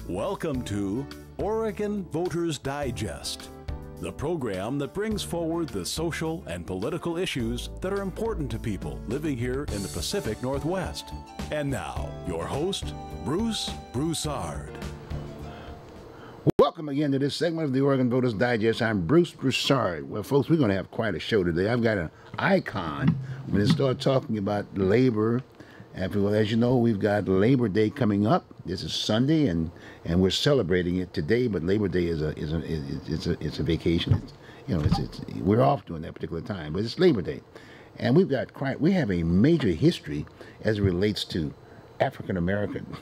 Welcome to Oregon Voters Digest, the program that brings forward the social and political issues that are important to people living here in the Pacific Northwest. And now, your host, Bruce Broussard. Welcome again to this segment of the Oregon Voters Digest. I'm Bruce Broussard. Well, folks, we're going to have quite a show today. I've got an icon when they start talking about labor. As you know, we've got Labor Day coming up. This is Sunday, and we're celebrating it today. But Labor Day is a vacation. We're off during that particular time, but it's Labor Day, and we have a major history as it relates to African American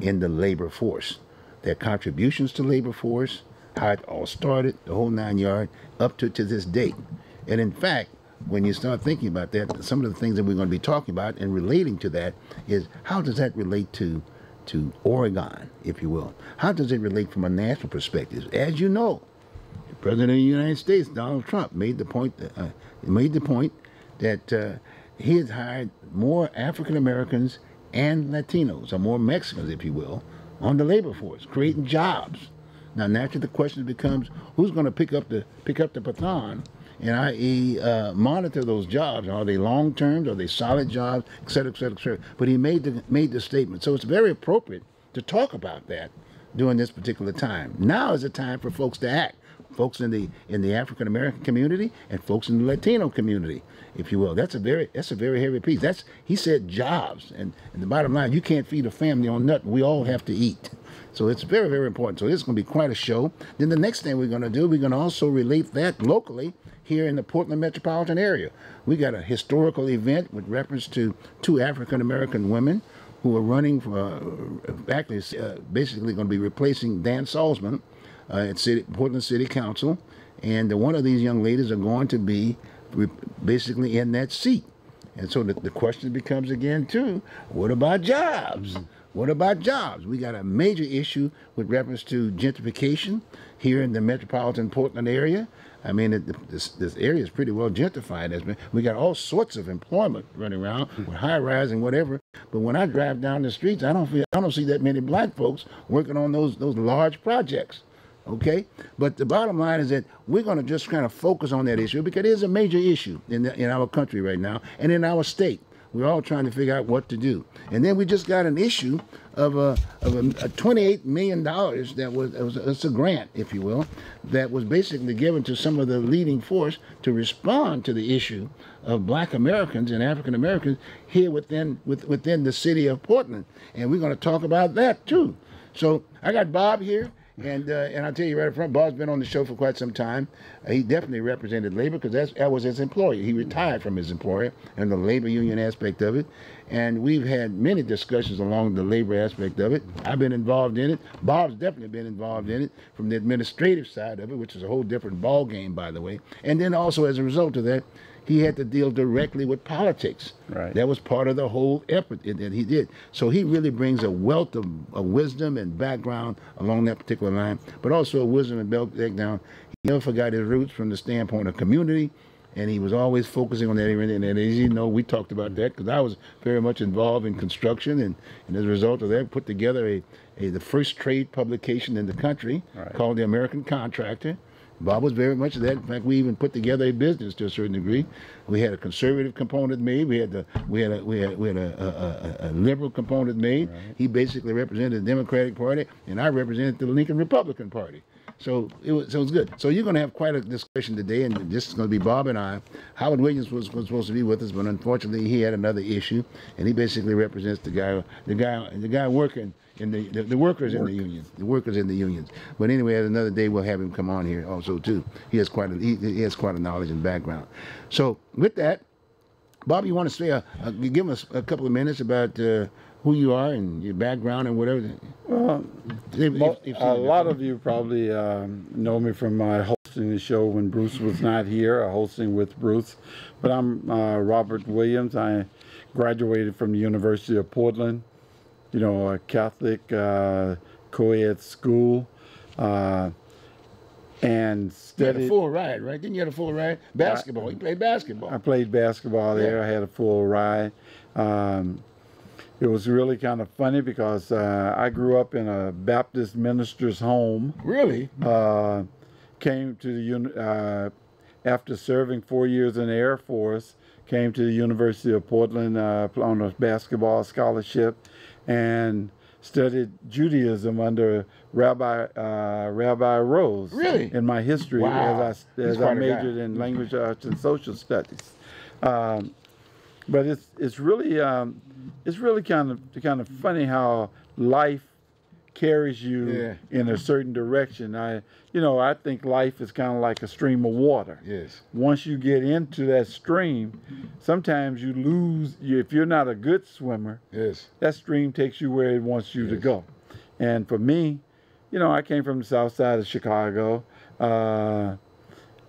in the labor force, their contributions to labor force, how it all started, the whole 9 yards, up to this date. And in fact, when you start thinking about that, some of the things that we're going to be talking about and relating to that is how does that relate to Oregon, if you will? How does it relate from a national perspective? As you know, the President of the United States, Donald Trump, made the point that he has hired more African Americans and Latinos, or more Mexicans, if you will, on the labor force, creating jobs. Now, naturally, the question becomes, who's going to pick up the baton and i.e. Monitor those jobs? Are they long term? Are they solid jobs? Et cetera, et cetera, et cetera. But he made the statement, so it's very appropriate to talk about that during this particular time. Now is the time for folks to act. Folks in the African American community and folks in the Latino community, if you will. That's a very heavy piece. He said jobs, and the bottom line, you can't feed a family on nothing. We all have to eat. So it's very, very important. So this is going to be quite a show. Then the next thing we're going to do, we're going to also relate that locally here in the Portland metropolitan area. We got a historical event with reference to two African American women who are running for, basically going to be replacing Dan Salzman at Portland City Council. And one of these young ladies are going to be basically in that seat. And so the question becomes again, too, what about jobs? What about jobs? We got a major issue with reference to gentrification here in the metropolitan Portland area. I mean, this area is pretty well gentrified. We got all sorts of employment running around with high rise and whatever. But when I drive down the streets, I don't see that many black folks working on those large projects. Okay, but the bottom line is that we're going to just kind of focus on that issue because it is a major issue in our country right now and in our state. We're all trying to figure out what to do. And then we just got an issue of a $28 million it's a grant, if you will, that was basically given to some of the leading force to respond to the issue of black Americans and African Americans here within the city of Portland. And we're going to talk about that too. So I got Bob here. And I'll tell you right up front, Bob's been on the show for quite some time. He definitely represented labor because that was his employer. He retired from his employer and the labor union aspect of it. And we've had many discussions along the labor aspect of it. I've been involved in it. Bob's definitely been involved in it from the administrative side of it, which is a whole different ball game, by the way. And then also as a result of that, he had to deal directly with politics. Right. That was part of the whole effort that he did. So he really brings a wealth of wisdom and background along that particular line, but also a wisdom and background. He never forgot his roots from the standpoint of community, and he was always focusing on that. And as you know, we talked about that because I was very much involved in construction, and as a result of that, put together the first trade publication in the country called The American Contractor. Bob was very much of that. In fact, we even put together a business to a certain degree. We had a conservative component made. We had a liberal component made. Right. He basically represented the Democratic Party, and I represented the Lincoln Republican Party. So it was good. So you're going to have quite a discussion today, and this is going to be Bob and I. Howard Williams was supposed to be with us, but unfortunately he had another issue, and he basically represents the guy working in the workers in the union, the workers in the unions. But anyway, another day we'll have him come on here also too. He has quite a knowledge and background. So with that, Bob, you want to say give us a couple of minutes about who you are and your background and whatever? Well, a lot of you probably know me from my hosting the show when Bruce was not here, hosting with Bruce. But I'm Robert Williams. I graduated from the University of Portland, a Catholic co-ed school. And studied. You had a full ride, right? Didn't you have a full ride? Basketball. You played basketball. I played basketball there. I had a full ride. It was really kind of funny because I grew up in a Baptist minister's home. Really? Came to the after serving 4 years in the Air Force, came to the University of Portland on a basketball scholarship, and studied Judaism under Rabbi Rose. Really? In my history, Wow. as I majored in language arts and social studies. But it's really kind of funny how life carries you in a certain direction. I think life is kind of like a stream of water. Yes. Once you get into that stream, sometimes you lose. If you're not a good swimmer, Yes. that stream takes you where it wants you to go. And for me, I came from the south side of Chicago,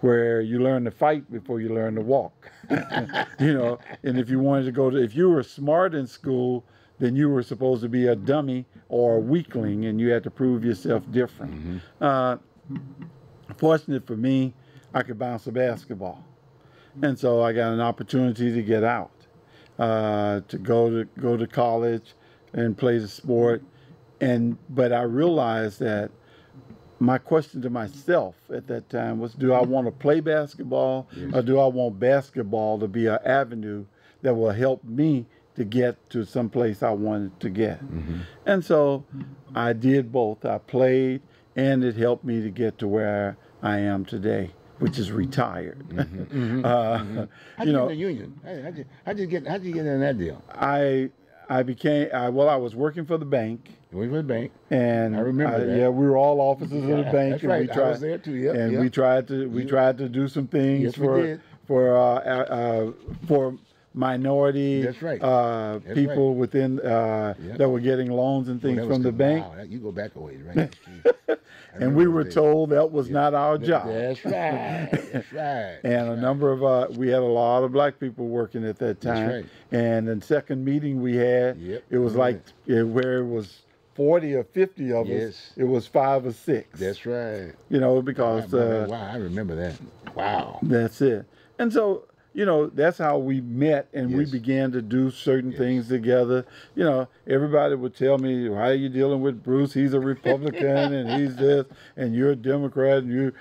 where you learn to fight before you learn to walk. And if you wanted to if you were smart in school, then you were supposed to be a dummy or a weakling, and you had to prove yourself different. Fortunate for me, I could bounce a basketball, and so I got an opportunity to get out, to go to college and play the sport. But I realized that my question to myself at that time was, do I want to play basketball, or do I want basketball to be an avenue that will help me to get to some place I wanted to get? And so I did both. I played, and it helped me to get to where I am today, which is retired. How'd you get in the union? How'd you get in that deal? I was working for the bank. You went to the bank. And I remember that. Yeah, we were all officers of the bank. That's and right. I was there too. Yep. And we tried to do some things Yes, for minority That's right. people within that were getting loans and things from the bank. Wow, you go back a ways, right? And we were told that was not our job. That's right. That's right. And a number of we had a lot of black people working at that time. That's right. And the second meeting we had, it was like where it was 40 or 50 of us, it was 5 or 6. That's right. Because wow, I remember that. Wow. That's it. And so, that's how we met, and we began to do certain things together. Everybody would tell me, "How are you dealing with Bruce? He's a Republican, and he's this, and you're a Democrat, and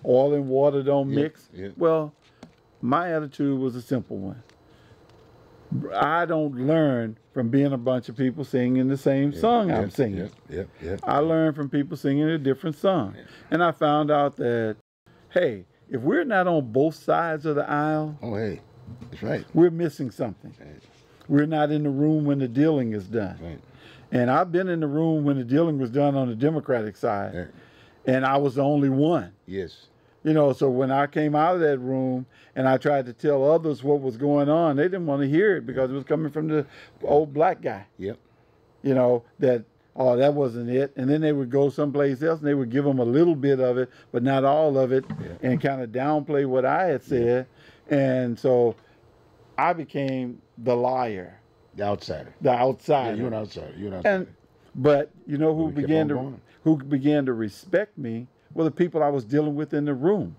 oil and water don't mix." Well, my attitude was a simple one. I don't learn from being a bunch of people singing the same song I'm singing. I learn from people singing a different song. And I found out that, hey, if we're not on both sides of the aisle, that's right. We're missing something. Right. We're not in the room when the dealing is done. Right. And I've been in the room when the dealing was done on the Democratic side, and I was the only one. Yes. So when I came out of that room and I tried to tell others what was going on, they didn't want to hear it because it was coming from the old black guy. Yep. That wasn't it. And then they would go someplace else and they would give them a little bit of it, but not all of it, and kind of downplay what I had said. And so I became the liar. The outsider. The outsider. Yeah, you're an outsider. But who began to respect me were the people I was dealing with in the room.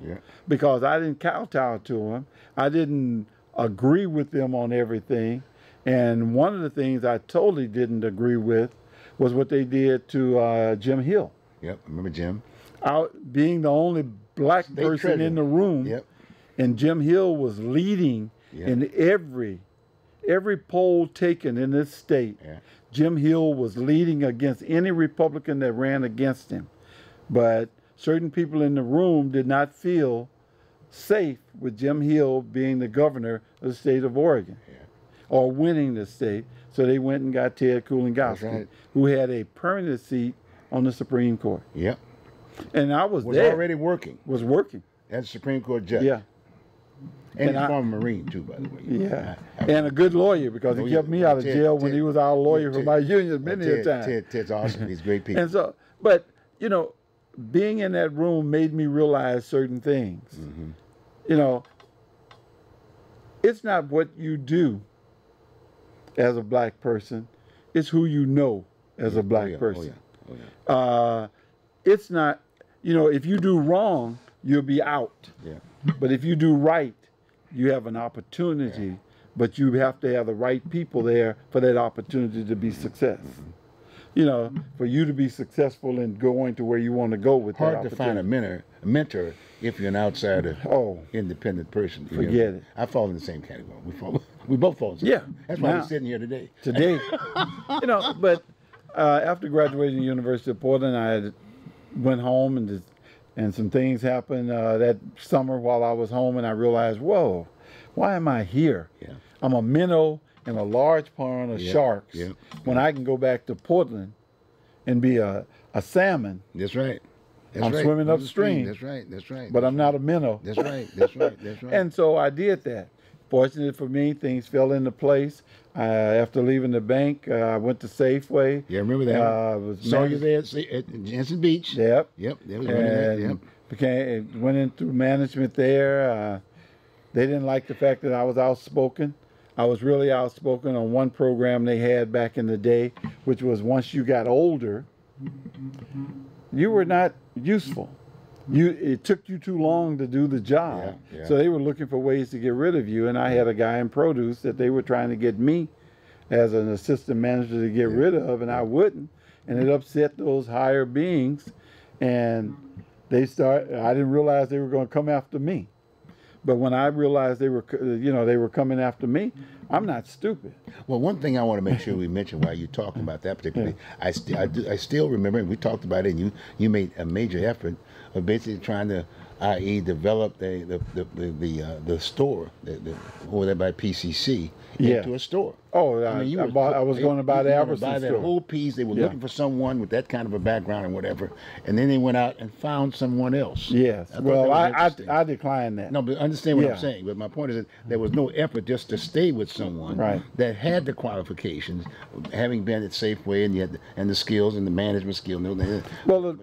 Because I didn't kowtow to them. I didn't agree with them on everything. And one of the things I totally didn't agree with was what they did to Jim Hill. Yep, remember Jim? Being the only black person in the room, and Jim Hill was leading in every poll taken in this state. Jim Hill was leading against any Republican that ran against him. But certain people in the room did not feel safe with Jim Hill being the governor of the state of Oregon or winning the state. So they went and got Ted Kulingowski, who had a permanent seat on the Supreme Court. Yep. And I was there. Already working. Was working. As a Supreme Court judge. Yeah. And he's a former Marine, too, by the way. Yeah. And a good lawyer, because he kept me out of jail when he was our lawyer for my union many a time. Ted's awesome. He's great people. And so, but, being in that room made me realize certain things. It's not what you do as a black person, it's who you know as a black person. It's not, if you do wrong, you'll be out. But if you do right, you have an opportunity but you have to have the right people there for that opportunity to be success. You know, for you to be successful in going to where you want to go with that Hard to find a mentor if you're an outsider, independent person. Forget it. I fall in the same category. We both fall in the same. Yeah. That's why we're sitting here today. You know, but after graduating the University of Portland, I went home and some things happened that summer while I was home, and I realized, whoa, why am I here? Yeah. I'm a minnow in a large pond of sharks when I can go back to Portland and be a salmon. That's right. I'm swimming upstream. That's right. That's right. But I'm not a minnow. That's right. That's right. That's right. And so I did that. Fortunately for me, things fell into place. After leaving the bank, I went to Safeway. Yeah, I remember that. Saw you there at Jensen Beach. Yep. Yep. That was and went into management there. They didn't like the fact that I was outspoken. I was really outspoken on one program they had back in the day, which was once you got older, you were not useful. It took you too long to do the job. So they were looking for ways to get rid of you. And I had a guy in produce that they were trying to get me as an assistant manager to get rid of, and I wouldn't. And it upset those higher beings. And I didn't realize they were going to come after me. But when I realized they were coming after me, I'm not stupid. Well, one thing I want to make sure we mention while you're talking about that particularly, I still remember, and we talked about it, and you made a major effort of basically trying to, i.e., develop the store over there by PCC into a store. Oh, I was going to buy the Albertson store. That whole piece. They were looking for someone with that kind of a background and whatever, and then they went out and found someone else. Yes. Well, I declined that. No, but understand what I'm saying. But my point is that there was no effort just to stay with someone that had the qualifications, having been at Safeway and the skills and the management skills. Well,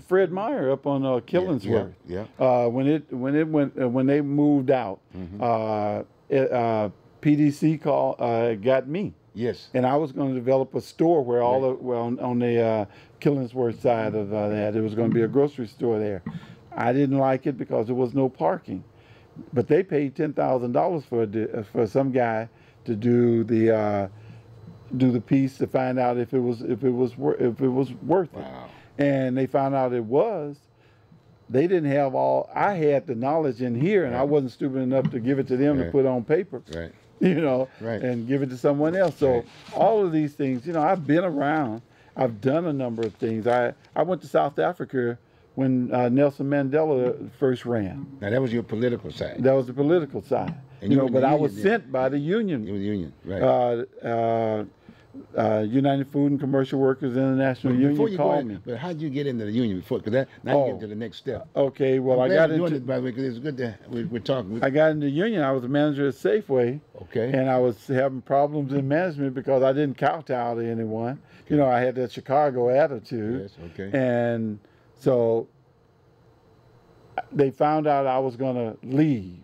Fred Meyer up on Killingsworth. When they moved out, PDC got me. Yes. And I was going to develop a store where on the Killingsworth side of that, there was going to be a grocery store there. I didn't like it because there was no parking, but they paid $10,000 for some guy to do the piece to find out if it was worth it. Wow. And they found out it was. They didn't have I had the knowledge in here, and I wasn't stupid enough to give it to them to put on paper. Right. And give it to someone else. So all of these things, I've been around. I've done a number of things. I went to South Africa when Nelson Mandela first ran. Now that was your political side. That was the political side. And but I was sent by the union. You were the union, right? United Food and Commercial Workers International Union called me. But how did you get into the union before? Because now you get to the next step. Okay, well, I got into it, by the way, because it's good that we're talking. I got into the union. I was a manager at Safeway. Okay. And I was having problems in management because I didn't kowtow to anyone. Okay. I had that Chicago attitude. Yes, okay. And so they found out I was going to leave.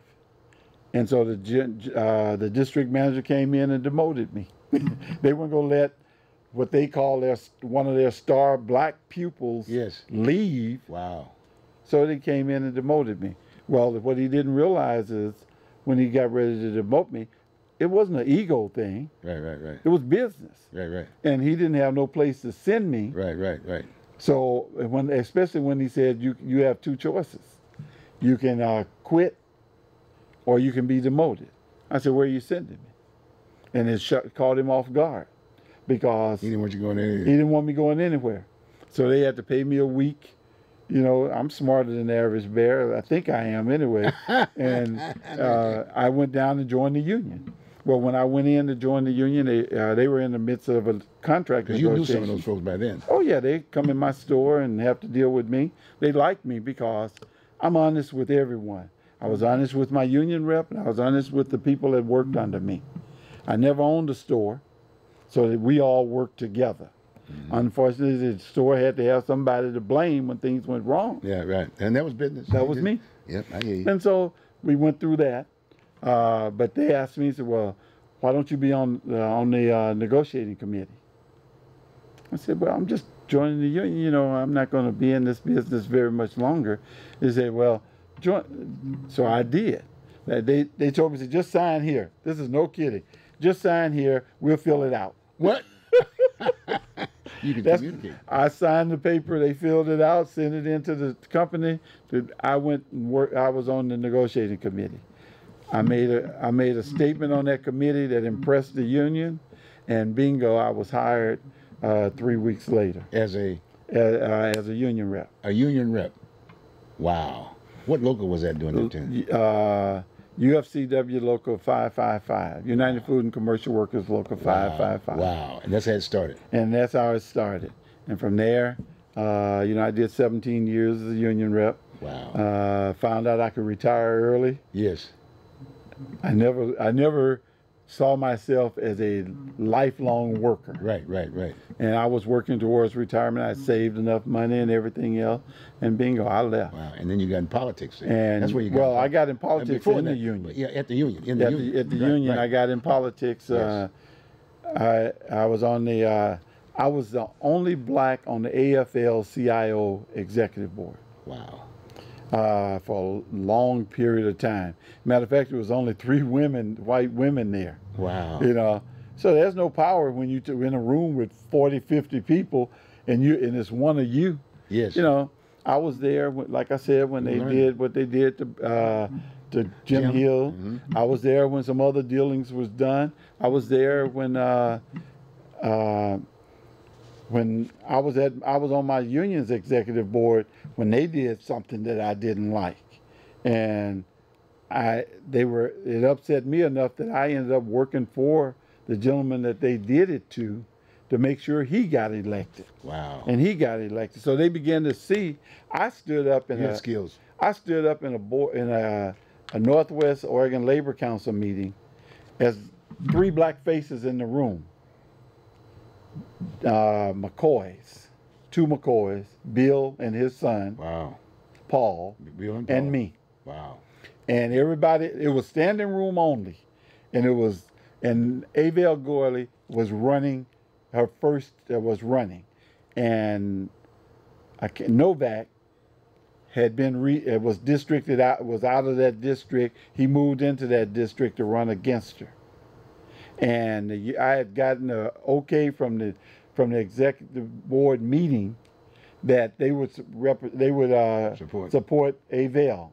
And so the district manager came in and demoted me. They weren't going to let what they call one of their star black pupils leave. Wow. So they came in and demoted me. Well, what he didn't realize is when he got ready to demote me, it wasn't an ego thing. Right. It was business. Right. And he didn't have no place to send me. Right. So especially when he said you have two choices. You can quit or you can be demoted. I said, where are you sending me? And it caught him off guard because he didn't want you going anywhere. He didn't want me going anywhere. So they had to pay me a week. I'm smarter than the average bear. I think I am anyway. And I went down and joined the union. Well, when I went in to join the union, they were in the midst of a contract negotiation. You knew some of those folks by then. Oh, yeah. They come in my store and have to deal with me. They like me because I'm honest with everyone. I was honest with my union rep, and I was honest with the people that worked under me. I never owned a store, so that we all worked together. Mm-hmm. Unfortunately, the store had to have somebody to blame when things went wrong. Yeah, right. And that was business. That was me. Yep, I hear you. And so we went through that. But they asked me, said, well, why don't you be on the negotiating committee? I said, well, I'm just joining the union. I'm not going to be in this business very much longer. They said, well, join. So I did. They told me, said, just sign here. This is no kidding. Just sign here. We'll fill it out. What? You can communicate. I signed the paper. They filled it out, sent it into the company. I went and worked. I was on the negotiating committee. I made a statement on that committee that impressed the union, and bingo, I was hired 3 weeks later As a union rep. a union rep. Wow. What local was that during that time? UFCW Local 555, United Food and Commercial Workers Local 555. Wow. And that's how it started. And that's how it started. And from there, I did 17 years as a union rep. Wow. Found out I could retire early. Yes. I never saw myself as a lifelong worker. Right. And I was working towards retirement. I saved enough money and everything else, and bingo, I left. Wow. And then you got in politics. And that's where you got. Well, I got in politics in the union. Yeah, at the union. At the union, I got in politics. Yes. I was on the. I was the only black on the AFL-CIO executive board. Wow. For a long period of time. Matter of fact, there was only 3 white women there. Wow. So there's no power when you're in a room with 40, 50 people, and it's one of you. Yes. I was there, like I said, when they did what they did to Jim Hill. Mm-hmm. I was there when some other dealings was done. I was there when I was on my union's executive board when they did something that I didn't like, and it upset me enough that I ended up working for the gentleman that they did it to make sure he got elected. Wow. And he got elected. So they began to see. I stood up in skills. I stood up in a Northwest Oregon Labor Council meeting as 3 black faces in the room. McCoys, 2 McCoys, Bill and his son, Wow. Paul, Bill and Paul. and me. Wow. And everybody, it was standing room only. And Avell Gorley was running, her first was running. And Novak had been, was districted out, was out of that district. He moved into that district to run against her. And I had gotten an okay from the executive board meeting that they would support Avell.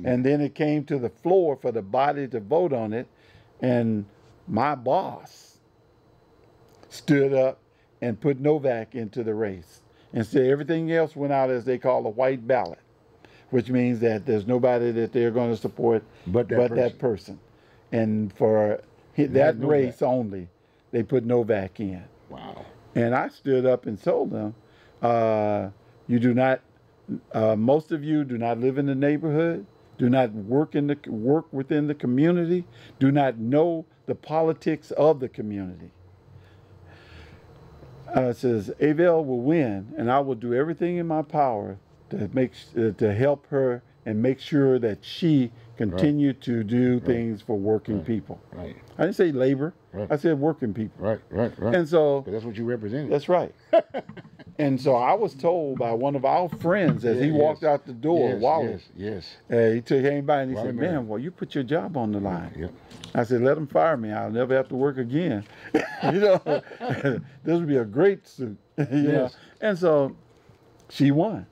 And then it came to the floor for the body to vote on it, and my boss stood up and put Novak into the race and said everything else went out as they call a white ballot, which means that there's nobody that they're going to support but that person. And for that race only, they put Novak in. Wow. And I stood up and told them, you do not, most of you do not live in the neighborhood, do not work within the community, do not know the politics of the community. Says Avell will win, and I will do everything in my power to help her and make sure that she continue to do things for working people. Right. I didn't say labor. Right. I said working people. Right. And so that's what you represented. that's right. And so I was told by one of our friends as he walked out the door, Wally. Yes. He came by and he said, Murray. "Man, well, you put your job on the line." Yep. I said, "Let them fire me. I'll never have to work again." This would be a great suit. you know? And so she won.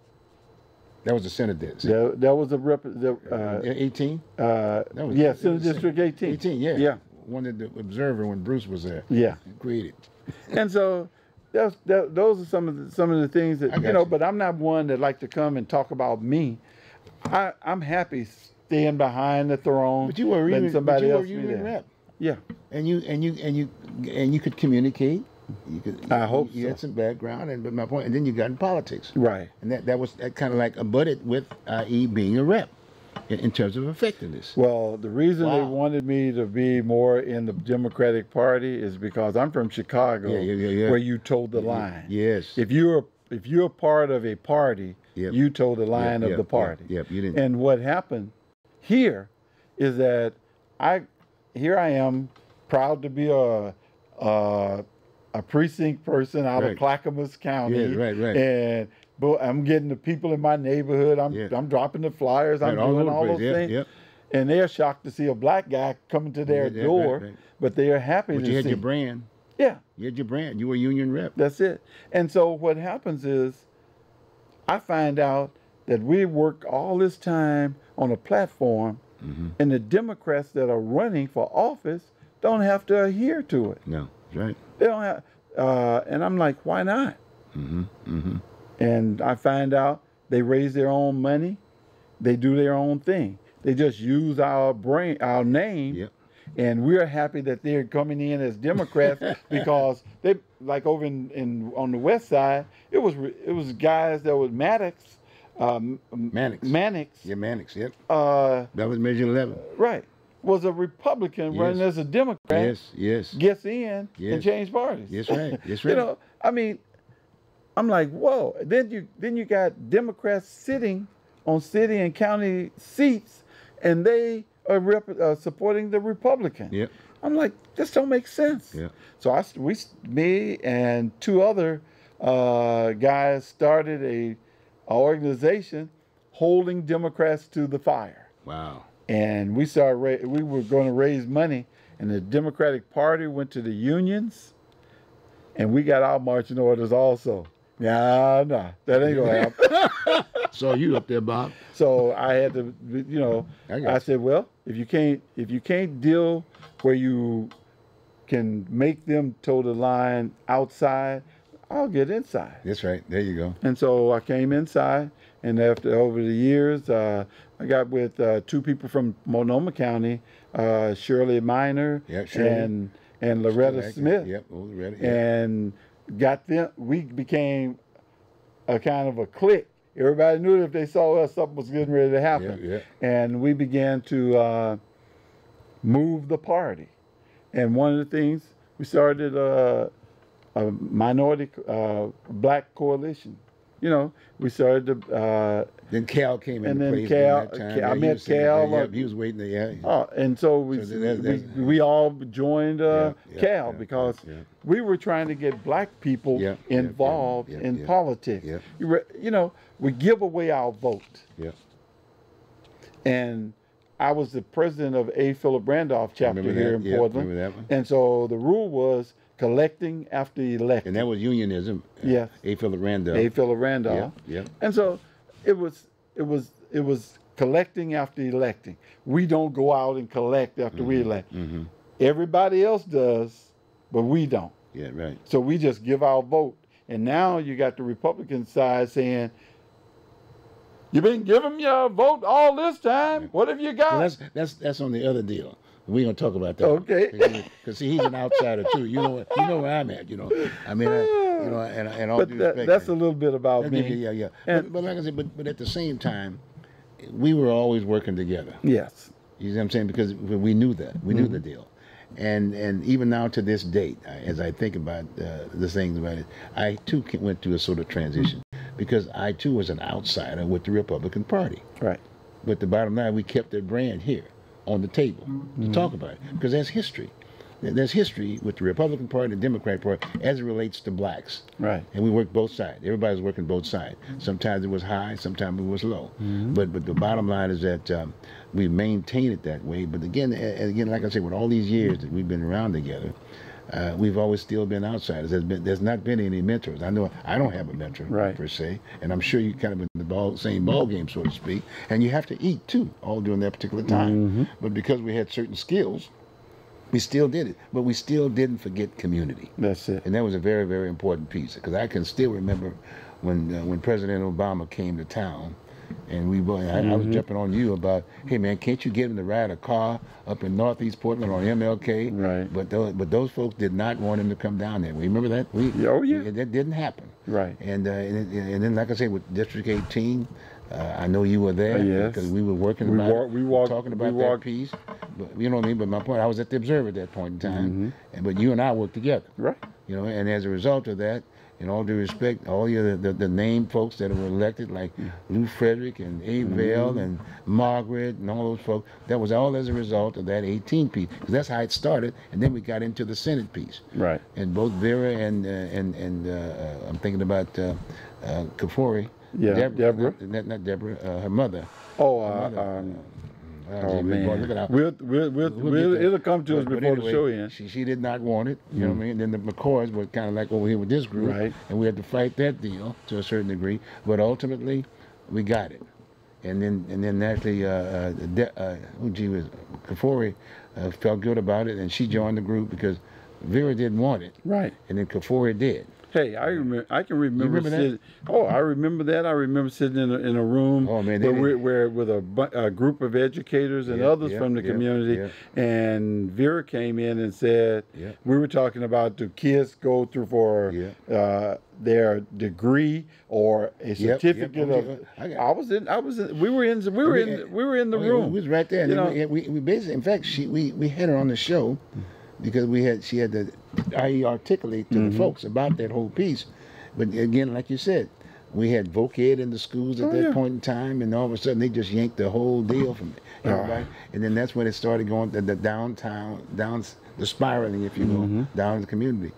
That was the Senate did. That was a 18? Senate District 18. 18, yeah. Yeah. One of the observer when Bruce was there. Yeah. Created. And so those are some of the things that but I'm not one that like to come and talk about me. I'm happy staying behind the throne. But you were union rep. Yeah. And you could communicate. I hope you had some background, but my point, and then you got in politics, right? And that was kind of like abutted with, i.e., being a rep, in terms of effectiveness. Well, the reason they wanted me to be more in the Democratic Party is because I'm from Chicago, where you told the line. Yes. If you're part of a party, you told the line of the party. You didn't. And what happened here is that I am proud to be a precinct person out of Clackamas County. Right. And I'm getting the people in my neighborhood. I'm dropping the flyers. I'm doing all those things. and they're shocked to see a black guy coming to their door, right. but they are happy But to you had see. your brand. Yeah, You had your brand. You were a union rep. that's it. And so what happens is, I find out that we work all this time on a platform, and the Democrats that are running for office don't have to adhere to it. No, that's right. They don't have, and I'm like, why not? And I find out they raise their own money, they do their own thing. They just use our name. Yep. And we're happy that they're coming in as Democrats because they, like over in on the west side, it was guys that was Maddox, Mannix. Yeah, Mannix. Yep. That That was Measure 11. right, was a Republican running Yes. as a Democrat. Yes. Gets in and Yes. change parties. That's right. That's You right. know, I mean, I'm like, whoa. Then you got Democrats sitting on city and county seats, and they are supporting the Republican. Yep. I'm like, this don't make sense. Yeah. So me and two other guys started a organization holding Democrats to the fire, Wow. and we were going to raise money, and the Democratic Party went to the unions, and we got our marching orders also. Nah, that ain't gonna happen. Saw you up there, Bob. So I had to, I said, well, if you can't deal where you can make them toe the line outside, I'll get inside. That's right. There you go. And so I came inside, and over the years, I got with two people from Multnomah County, Shirley Minor, Yeah, Shirley. and Loretta Smith. Yep. Loretta. Yep. And got them. We became a kind of a clique. Everybody knew that if they saw us, something was getting ready to happen. Yeah. And we began to move the party. And one of the things, we started a minority black coalition. You know, we started to. Then Cal came and into then place. Cal- during that time. I Yeah, he met was sitting Cal, there. Yep, he was waiting there. And so we all joined Yeah, Cal because we were trying to get black people involved in politics. Yeah. You know, we give away our vote. Yeah. And I was the president of A. Philip Randolph chapter Remember here that? in Yeah, Portland. remember that one? And so the rule was collecting after electing. And that was unionism. Yes. A. Philip Randolph. A. Philip Randolph. Yeah. And so it was collecting after electing. We don't go out and collect after we elect. Everybody else does, but we don't. Yeah. Right. So we just give our vote. And now you got the Republican side saying, you've been giving your vote all this time. What have you got? Well, that's on the other deal. We're gonna talk about that. Okay. Because see, he's an outsider too. You know where I'm at. I mean, and all But due respect. that's a little bit about That's- me. Yeah. And- But like I said, but at the same time, we were always working together. Yes. You see what I'm saying? Because we knew that. We knew the deal. And even now to this date, as I think about the things about it, I too went through a sort of transition because I too was an outsider with the Republican Party. Right. But the bottom line, we kept that brand here on the table to talk about it because there's history. There's history with the Republican Party and the Democratic Party as it relates to blacks. Right. And we worked both sides. Everybody's working both sides. Sometimes it was high, sometimes it was low. But the bottom line is that we maintain it that way. But again, like I said, with all these years that we've been around together, we've always still been outsiders. There's not been any mentors. I know I don't have a mentor per se, and I'm sure you kind of in the same ball game, so to speak. And you have to eat too, all during that particular time. But because we had certain skills, we still did it. But we still didn't forget community. That's it. And that was a very, very important piece because I can still remember when President Obama came to town. And I was jumping on you about, hey man, can't you get him to ride a car up in Northeast Portland on MLK? Right. But those folks did not want him to come down there. Remember that? That didn't happen. Right. And then, like I say, with District 18, I know you were there yes. because we were working talking about that piece. But you know what I mean. But my point, I was at the Observer at that point in time. But you and I worked together. Right. And as a result of that, in all due respect, all the named folks that were elected, like Lou Frederick and Abe Vale and Margaret and all those folks, that was all as a result of that 18 piece. Because that's how it started, and then we got into the Senate piece. Right. And both Vera and I'm thinking about Kafori. Yeah, Deborah. Not Deborah. Her mother. Oh, Oh man, look at how, it'll come to us before anyway, the show ends. She did not want it. You know what I mean? Then the McCoys were kind of like over here with this group, Right. and we had to fight that deal to a certain degree. But ultimately, we got it. And then naturally, Kafori felt good about it, and she joined the group because Vera didn't want it. Right. And then Kafori did. Hey, I can remember remember that? sitting. Oh, I remember that. I remember sitting in a room where with a group of educators and others from the community, and Vera came in and said, we were talking about do kids go through for their degree or a certificate of. We were in the room. We was right there. And You know, we basically, in fact, we had her on the show because she had to articulate to the folks about that whole piece. But again, like you said, we had voc ed in the schools at that point in time, and all of a sudden they just yanked the whole deal from everybody. And then that's when it started going the spiraling, if you will, down in the community.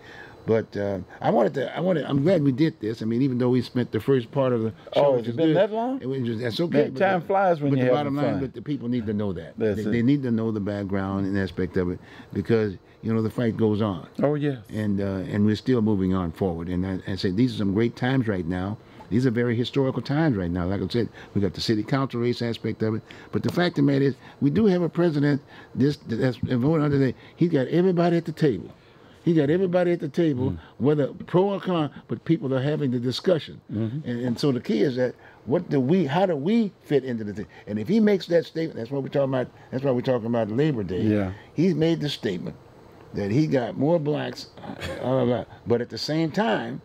But I'm glad we did this. I mean, even though we spent the first part of the show. Oh, has it been that long? That's okay. Time flies when you're having fun. But the people need to know that. They need to know the background and aspect of it because, the fight goes on. Oh, yes. And we're still moving on forward. And I say these are some great times right now. These are very historical times right now. Like I said, we got the city council race aspect of it. But the fact of the matter is, we do have a president that's voting under the. He's got everybody at the table. He got everybody at the table, whether pro or con, but people are having the discussion. And so the key is that how do we fit into the thing? And if he makes that statement, that's what we're talking about. That's why we're talking about Labor Day. Yeah. He's made the statement that he got more blacks, but at the same time,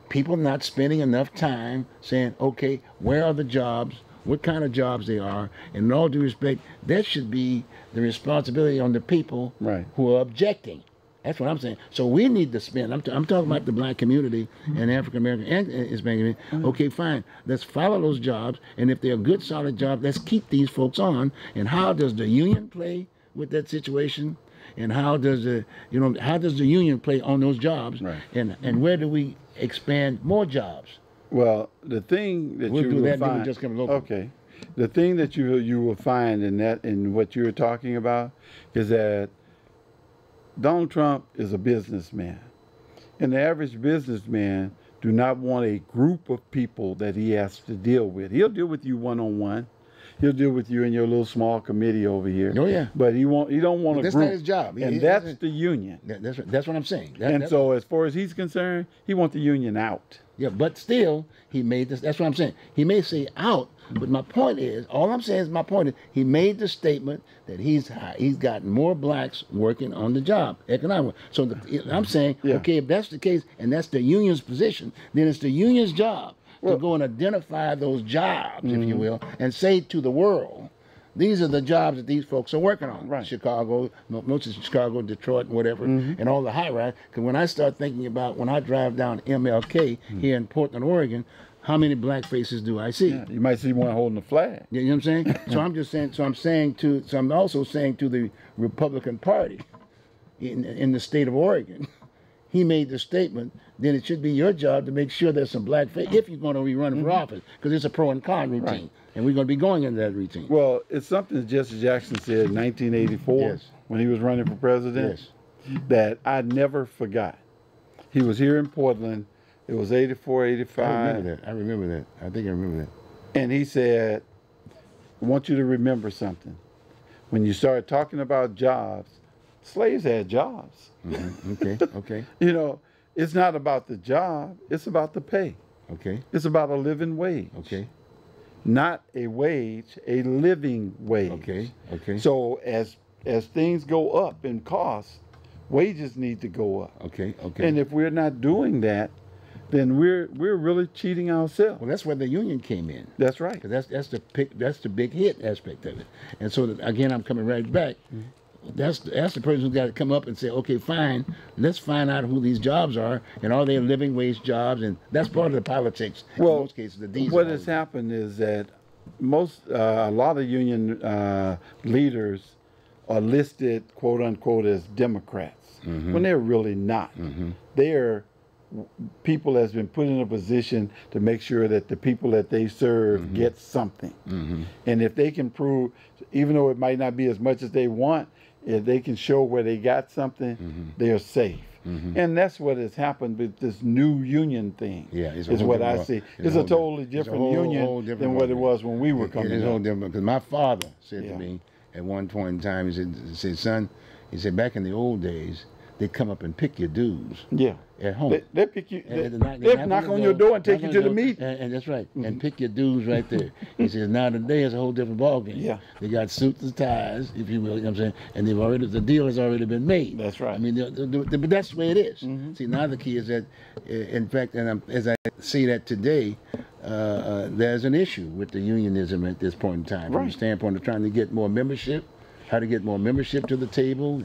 people not spending enough time saying, okay, where are the jobs? What kind of jobs they are? And in all due respect, that should be the responsibility on the people who are objecting. That's what I'm saying. So we need to spend. I'm talking about the black community and African American and Hispanic community. Okay, fine. Let's follow those jobs, and if they're good, solid jobs, let's keep these folks on. And how does the union play with that situation? And how does the union play on those jobs? Right. And where do we expand more jobs? Well, the thing that we'll you do will that, find. we'll just come local. Okay. The thing that you will find in what you're talking about is that Donald Trump is a businessman, and the average businessman do not want a group of people that he has to deal with. He'll deal with you one-on-one. He'll deal with you in your little small committee over here. Oh yeah. But he don't want a that's group. That's not his job. And that's the union. That's what I'm saying. So as far as he's concerned, he wants the union out. Yeah, but still, he made this. That's what I'm saying. He may say out, but my point is, all I'm saying is my point is, he made the statement that he's got more blacks working on the job, economic. So I'm saying, okay, if that's the case, and that's the union's position, then it's the union's job to go and identify those jobs, if you will, and say to the world, these are the jobs that these folks are working on. Right. Chicago, most of Chicago, Detroit, and whatever, and all the high rise. Because when I start thinking about when I drive down MLK here in Portland, Oregon, how many black faces do I see? Yeah, you might see one holding a flag. You know what I'm saying? So I'm just saying. So I'm also saying to the Republican Party in the state of Oregon, he made the statement. Then it should be your job to make sure there's some black face if you're going to be running for office, because it's a pro and con routine, and we're going to be going into that routine. Well, it's something that Jesse Jackson said in 1984 when he was running for president that I never forgot. He was here in Portland. It was 84, 85. I remember that. I think I remember that. And he said, I want you to remember something. When you start talking about jobs, slaves had jobs. Okay. It's not about the job. It's about the pay. Okay. It's about a living wage. Okay. Not a wage, a living wage. Okay. So as things go up in cost, wages need to go up. Okay. And if we're not doing that, then we're really cheating ourselves. Well, that's where the union came in. That's right. That's the big hit aspect of it. And so again, I'm coming right back. That's the person who's got to come up and say, okay, fine, let's find out who these jobs are, and are they living wage jobs, and that's part of the politics. Well, in most cases, the diesel. What has happened is that a lot of union leaders are listed, quote unquote, as Democrats when they're really not. They're people that's been put in a position to make sure that the people that they serve get something. And if they can prove, even though it might not be as much as they want, if they can show where they got something, they're safe. And that's what has happened with this new union thing. Yeah, it's is what I see. It's a totally different union than what it was when we were coming It's up. whole different, because my father said to me at one point in time, he said, son, he said, back in the old days, they'd come up and pick your dues. Yeah. At home. They pick you. They knock on your door and take you to the meeting. And that's right. And pick your dues right there. He says, now today is a whole different ballgame. Yeah. They got suits and ties, if you will, you know what I'm saying? And the deal has already been made. That's right. I mean, but that's the way it is. See, now the key is that, in fact, and as I see that today, there's an issue with the unionism at this point in time. From the standpoint of trying to get more membership, how to get more membership to the table.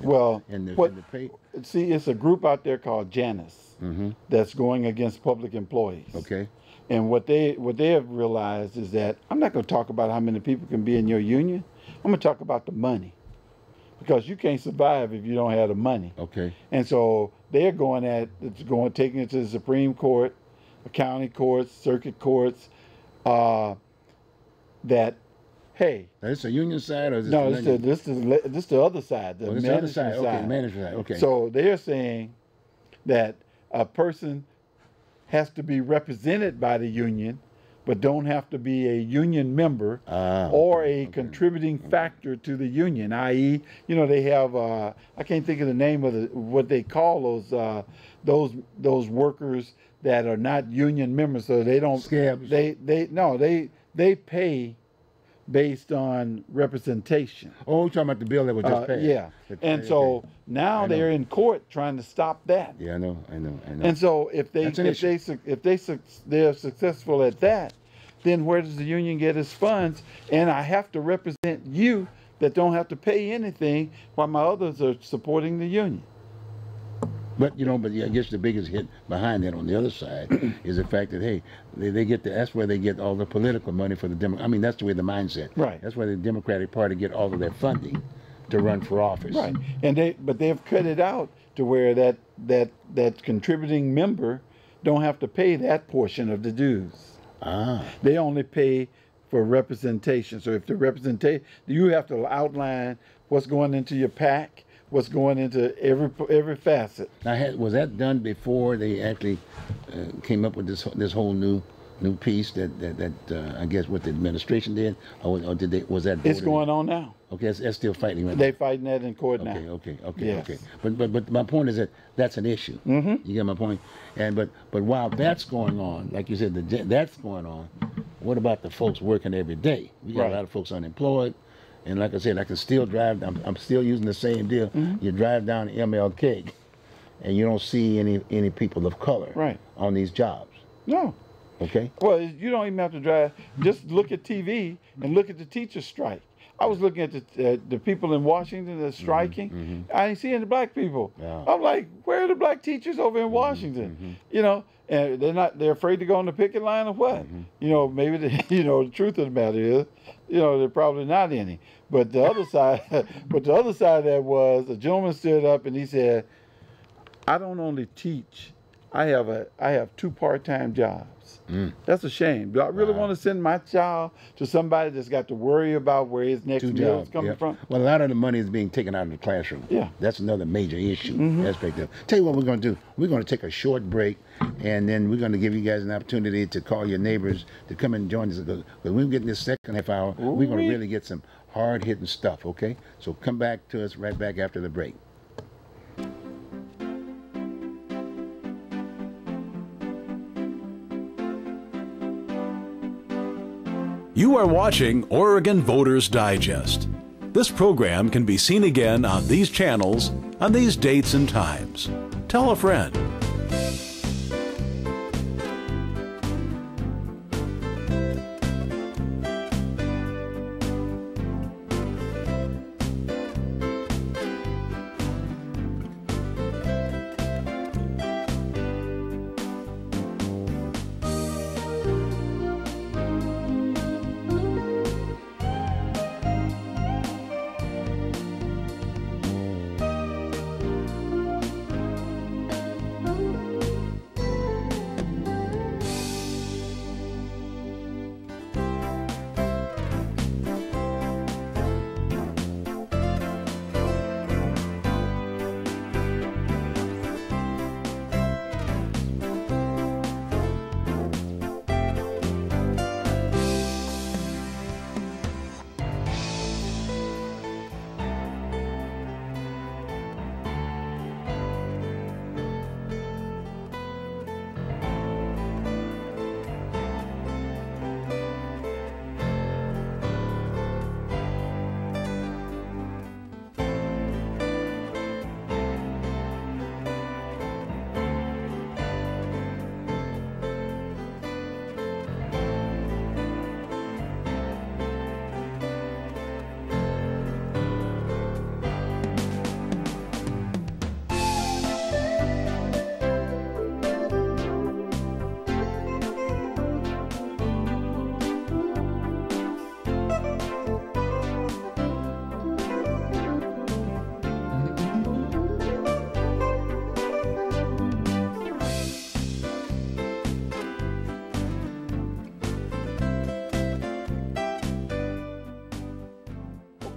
See, it's a group out there called Janus that's going against public employees. Okay. And what they have realized is that I'm not going to talk about how many people can be in your union. I'm going to talk about the money, because you can't survive if you don't have the money. Okay. And so they're taking it to the Supreme Court, the county courts, circuit courts, that. Hey. Now, this a union side or is this no? This is the other side. The the other side. Okay, management side. Okay. So they're saying that a person has to be represented by the union, but don't have to be a union member or a contributing factor to the union. I.e., they have I can't think of the name of what they call those workers that are not union members. So they don't. Scabs. They pay based on representation. Oh, you're talking about the bill that was just passed. Yeah. And so now they're in court trying to stop that. Yeah, I know. And so if they're successful at that, then where does the union get its funds? And I have to represent you that don't have to pay anything while my others are supporting the union. But I guess the biggest hit behind that on the other side is the fact that, hey, that's where they get all the political money for the I mean, that's the way the mindset. Right. That's where the Democratic Party get all of their funding to run for office. Right. And they've cut it out to where that contributing member don't have to pay that portion of the dues. They only pay for representation. So if the representation, you have to outline what's going into your PAC, what's going into every facet. Now, was that done before they actually came up with this whole new piece that I guess what the administration did, or was that? It's going on now. Okay, that's still fighting right now. They're fighting that in court now. Okay. But my point is that that's an issue. You get my point? And but while that's going on, like you said, that's going on. What about the folks working every day? We got a lot of folks unemployed. And like I said, I can still drive. I'm still using the same deal. You drive down MLK, and you don't see any people of color on these jobs. No. Okay. Well, you don't even have to drive. Just look at TV and look at the teachers' strike. I was looking at the people in Washington that's striking. I ain't seeing the black people. Yeah. I'm like, where are the black teachers over in Washington? And they're afraid to go on the picket line or what? Maybe the truth of the matter is, they're probably not any. But the other side, of that was a gentleman stood up and he said, I don't only teach, I have 2 part-time jobs. That's a shame. Do I really want to send my child to somebody that's got to worry about where his next meal is coming from? Well, a lot of the money is being taken out of the classroom. Yeah. That's another major issue aspect of it. Tell you what we're going to do. We're going to take a short break, and then we're going to give you guys an opportunity to call your neighbors to come and join us. Because when we get in this second half hour, we're going to really get some hard-hitting stuff, okay? So come back to us right back after the break. You are watching Oregon Voters Digest. This program can be seen again on these channels on these dates and times. Tell a friend.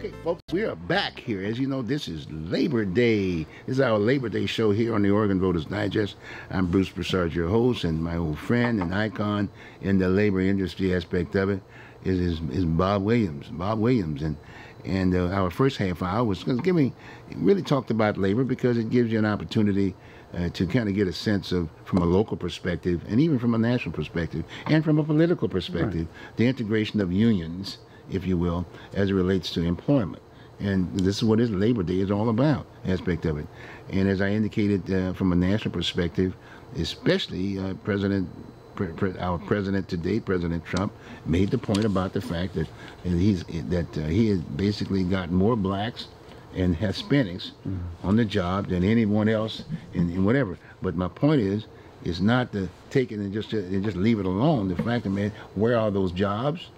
Okay, folks, we are back here. As you know, this is Labor Day. This is our Labor Day show here on the Oregon Voters Digest. I'm Bruce Broussard, your host, and my old friend and icon in the labor industry aspect of it is Bob Williams. Bob Williams, and our first half hour was really talked about labor because it gives you an opportunity to kind of get a sense of, from a local perspective, and even from a national perspective, and from a political perspective, the integration of unions, if you will, as it relates to employment. And this is what Labor Day is all about, aspect of it. And as I indicated, from a national perspective, especially our president to date, President Trump, made the point about the fact that he has basically got more blacks and Hispanics on the job than anyone else in whatever. But my point is not to take it and just leave it alone. The fact of man, where are those jobs?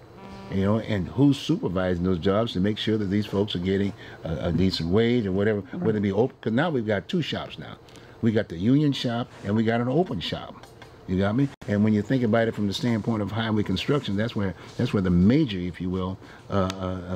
You know, and who's supervising those jobs to make sure that these folks are getting a decent wage or whatever, whether it be open. Because now we've got two shops now. We got the union shop and we got an open shop. You got me? And when you think about it from the standpoint of highway construction, that's where the major, if you will,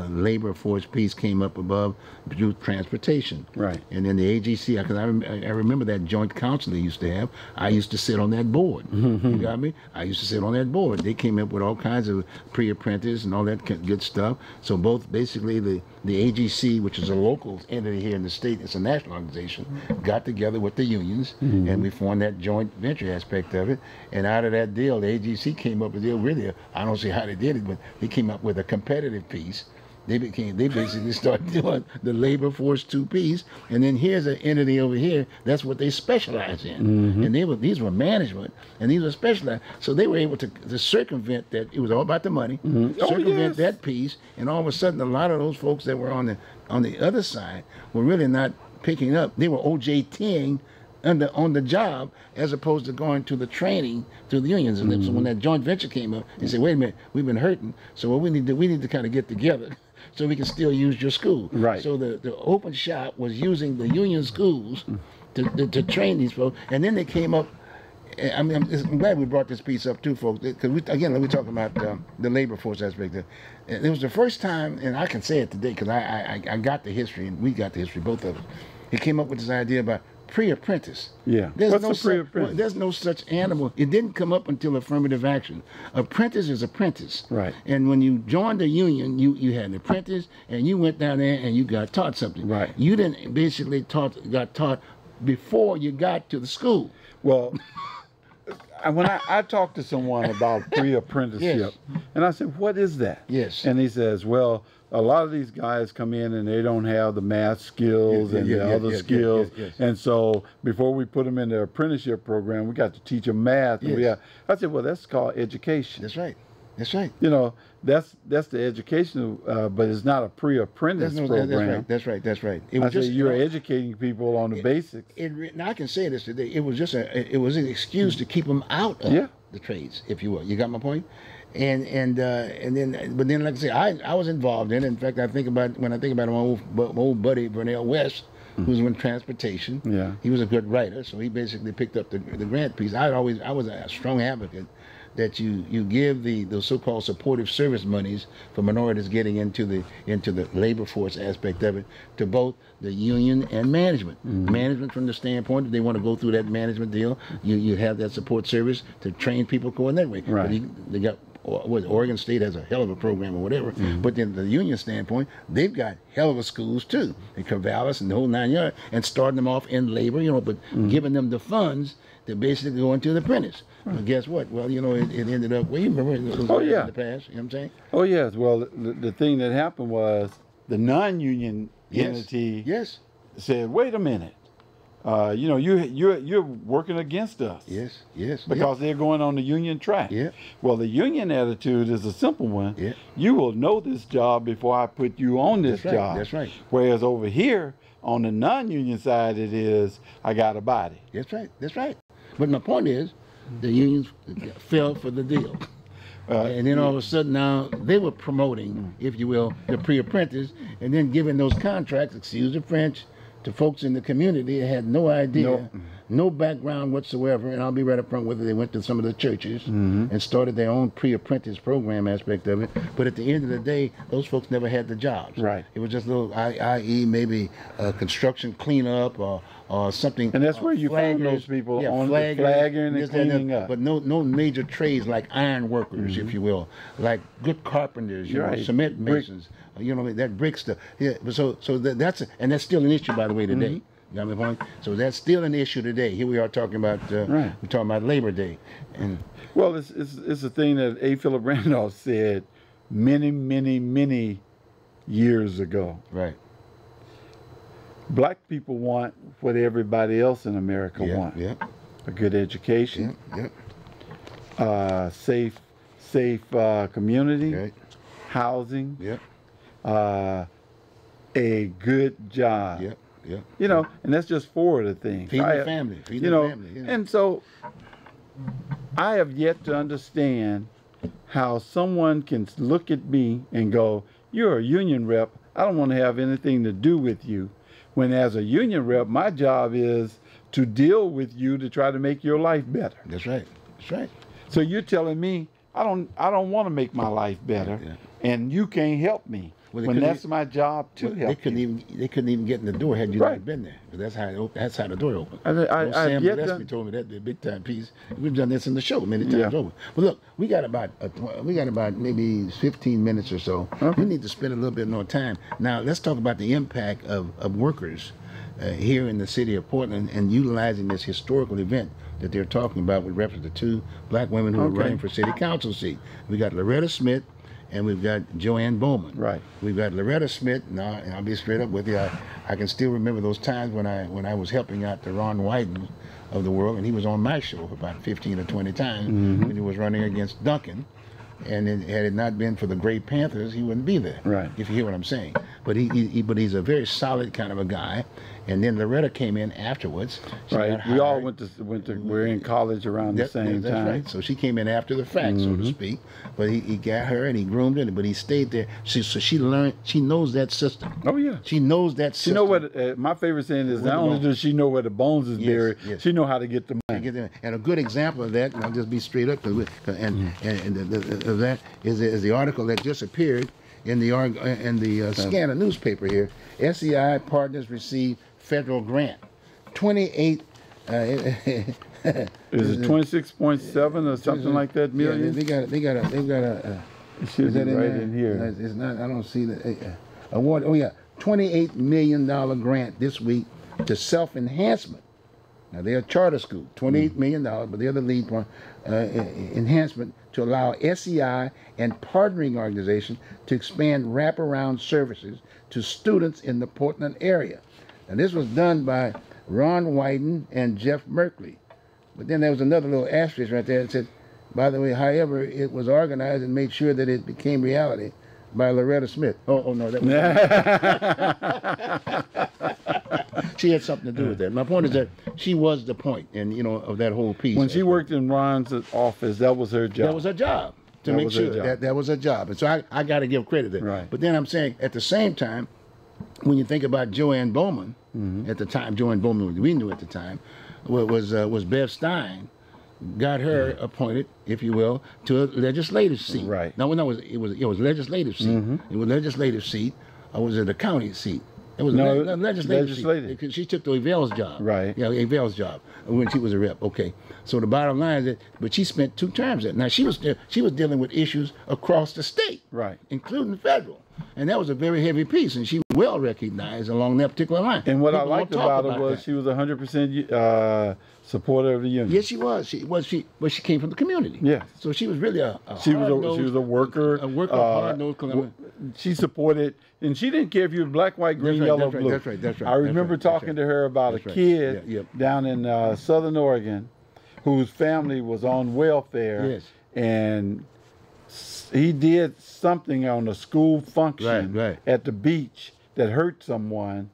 labor force piece came up above through transportation. Right. And then the AGC, because I remember that joint council they used to have. I used to sit on that board. You got me? I used to sit on that board. They came up with all kinds of pre-apprentice and all that good stuff. So both basically the AGC, which is a local entity here in the state, it's a national organization, got together with the unions, and we formed that joint venture aspect of it. And out of that deal, the AGC came up with a deal. Really, I don't see how they did it, but they came up with a competitive piece. They basically started doing the labor force 2 piece, and then here's an entity over here. That's what they specialize in, and these were management, and these were specialized. So they were able to circumvent that. It was all about the money. Circumvent that piece, and all of a sudden, a lot of those folks that were on the other side were really not picking up. They were OJTing on the job, as opposed to going to the training through the unions. And so when that joint venture came up, they said, "Wait a minute, we've been hurting. So what we need to kind of get together, so we can still use your school." Right. So the open shop was using the union schools to train these folks, and then they came up. I mean, I'm glad we brought this piece up too, folks, because we're talking about the labor force aspect. It was the first time, and I can say it today because I got the history, and we got the history, both of us. He came up with this idea about pre-apprentice. Yeah. What's a pre-apprentice? There's no such animal. It didn't come up until affirmative action. Apprentice is apprentice. Right. And when you joined the union, you had an apprentice, and you went down there and you got taught something. Right. You didn't basically got taught before you got to the school. Well, when I talked to someone about pre-apprenticeship, and I said, "What is that?" Yes. And he says, "Well, a lot of these guys come in and they don't have the math skills and the other skills, and so before we put them in the apprenticeship program, we got to teach them math." And I said, "Well, that's called education." That's right. That's right. You know, that's the educational, but it's not a pre-apprentice program. That's right. It was just you're educating people on the basics. Now I can say this today. It was just an excuse to keep them out of the trades, if you will. You got my point? But then, like I say, I was involved in it. In fact, when I think about my old buddy Vernell West, who's in transportation. Yeah. He was a good writer, so he basically picked up the grant piece. I was a strong advocate that you give the so-called supportive service monies for minorities getting into the labor force aspect of it to both the union and management. Management from the standpoint, if they want to go through that management deal, you have that support service to train people going that way. Right. But they got Oregon State has a hell of a program or whatever, but then the union standpoint, they've got hell of a schools too. They Corvallis and the whole 9 yards, and starting them off in labor, but giving them the funds to basically go into the apprentice. Well, guess what? Well, it ended up, well, you remember it was in the past, you know what I'm saying? Oh, yes. Well, the thing that happened was the non-union entity said, "Wait a minute. You're working against us." Yes. Because they're going on the union track. Yeah. Well, the union attitude is a simple one. Yeah. You will know this job before I put you on this job. That's right. Whereas over here on the non-union side, it is, I got a body. That's right. But my point is, the unions fell for the deal. And then all of a sudden now they were promoting, if you will, the pre-apprentice, and then giving those contracts, excuse the French, to folks in the community that had no idea no background whatsoever, and I'll be right up front with it. They went to some of the churches and started their own pre-apprentice program aspect of it. But at the end of the day, those folks never had the jobs. Right. It was just a little, i.e., maybe construction cleanup or something. And that's where you find those people on the flagging and cleaning up. But no major trades like iron workers, if you will, like good carpenters, you know, cement masons. You know, that brick stuff. Yeah, but so that's still an issue, by the way, today. You got my point? So that's still an issue today. Here we are talking about we're talking about Labor Day, and well, it's a thing that A. Philip Randolph said many years ago. Right. Black people want what everybody else in America wants. Yeah. A good education. Yeah. Safe community. Right. Housing. Yeah. A good job. Yeah. Yeah. You know, and that's just four of the things. Feed the family. Feed the family. Yeah. And so I have yet to understand how someone can look at me and go, "You're a union rep. I don't want to have anything to do with you." When as a union rep, my job is to deal with you to try to make your life better. That's right. That's right. So you're telling me I don't want to make my life better, and you can't help me. Well, when that's my job to help. They couldn't even get in the door had you not been there. But that's how the door opened. Sam Gillespie told me that, the big time piece. We've done this in the show many times over. But look, we got about maybe 15 minutes or so. We need to spend a little bit more time. Now let's talk about the impact of workers here in the city of Portland and utilizing this historical event that they're talking about with reference to two black women who are running for city council seat. We got Loretta Smith and we've got Joanne Bowman. Right. We've got Loretta Smith. Now, and I'll be straight up with you. I can still remember those times when I was helping out the Ron Wyden of the world, and he was on my show about 15 or 20 times when he was running against Duncan. And had it not been for the Gray Panthers, he wouldn't be there. Right. If you hear what I'm saying. But he's a very solid kind of a guy. And then Loretta came in afterwards. Right. We all went to we're in college around the same time. Right. So she came in after the fact, so to speak. But he got her and he groomed her, but he stayed there. So she learned. She knows that system. Oh yeah. She knows that system. She know what. My favorite saying is not only does she know where the bones is buried, she know how to get the money. And a good example of that, and I'll just be straight up, of that is the article that just appeared in the Scanner newspaper here. SEI partners receive federal grant, 28. Is it 26.7 or something like that million? Yeah, they got a. It should be right in here. It's not. I don't see the award. Oh yeah, $28 million grant this week to self-enhancement. Now they're a charter school, $28 million, but they're the lead one. Enhancement to allow SEI and partnering organizations to expand wraparound services to students in the Portland area. Now this was done by Ron Wyden and Jeff Merkley. But then there was another little asterisk right there that said, by the way, however, it was organized and made sure that it became reality by Loretta Smith. Oh no, that was she had something to do with that. My point is that she was the point, and of that whole piece. When she worked in Ron's office, that was her job. That was her job to make sure that was her job, and so I got to give credit there. Right. But then I'm saying at the same time, when you think about Joanne Bowman at the time, Joanne Bowman we knew at the time was Bev Stein. Got her appointed, if you will, to a legislative seat. Right. No, it was legislative seat. It was legislative seat, or was it a county seat? It was legislative seat. Because she took the Avell's job. Right. Yeah, Avell's job when she was a rep. Okay. So the bottom line is that, but she spent 2 terms there. Now she was dealing with issues across the state, right, including federal, and that was a very heavy piece, and she well recognized along that particular line. And what I liked about her was she was 100% supporter of the union. Yes, she was. She came from the community. Yeah. So she was really she was a worker. A worker, hard-nosed. She supported, and she didn't care if you were black, white, green, yellow, blue. That's right. I remember talking to her about a kid down in Southern Oregon whose family was on welfare. Yes. And he did something on a school function at the beach that hurt someone,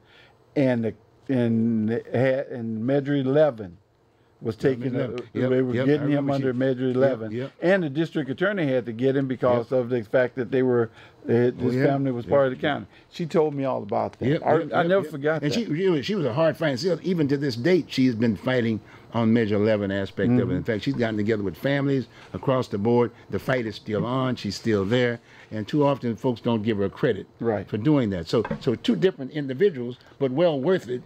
and Medry Levin was taking, Yep, they were yep, I getting him remember under Measure 11. Yep. And the district attorney had to get him because of the fact that they were, his family was part of the county. She told me all about that. I never forgot and that. She was a hard fight. Still, even to this date, she's been fighting on Measure 11 aspect of it. In fact, she's gotten together with families across the board. The fight is still on. She's still there. And too often, folks don't give her credit for doing that. So two different individuals, but well worth it.